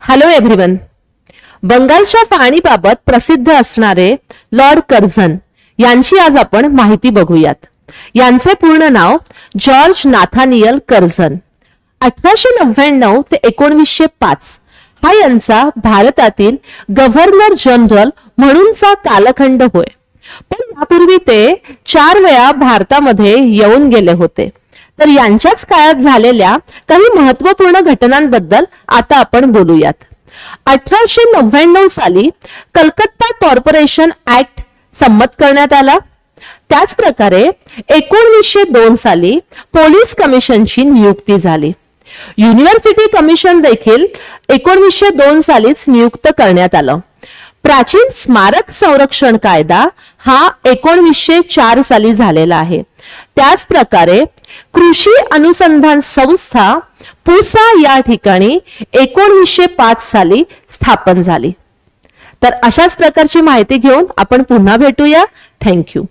Hello everyone. बंगालच्या फाळणीबाबत प्रसिद्ध असणारे लॉर्ड कर्झन यांची आज आपण माहिती बघूयात. यांचे पूर्ण नाव जॉर्ज नाथानियल कर्झन. 1899 ते 1905 हा यांचा भारतातील गव्हर्नर जनरल म्हणूनचा कालखंड होय. पण यापूर्वी ते 4 वेळा भारतामध्ये येऊन गेले होते. तर यांच्याच काळात झालेल्या काही महत्त्वपूर्ण घटनांबद्दल आता आपण बोलूयात. 1899 साली कलकत्ता कॉर्पोरेशन ऍक्ट संमत करण्यात आला. त्याच प्रकारे 1902 साली पोलीस कमिशनची नियुक्ती झाली. युनिव्हर्सिटी कमिशन देखील 1902 सालीच नियुक्त करण्यात आलं. प्राचीन स्मारक संरक्षण कायदा हा 1904 साली झालेला आहे. त्याच प्रकारे कृषी अनुसंधान संस्था पुसा या ठिकाणी 1905 साली स्थापन झाली. तर अशाच प्रकारची माहिती घेऊन आपण पुन्हा भेटूया. थँक्यू.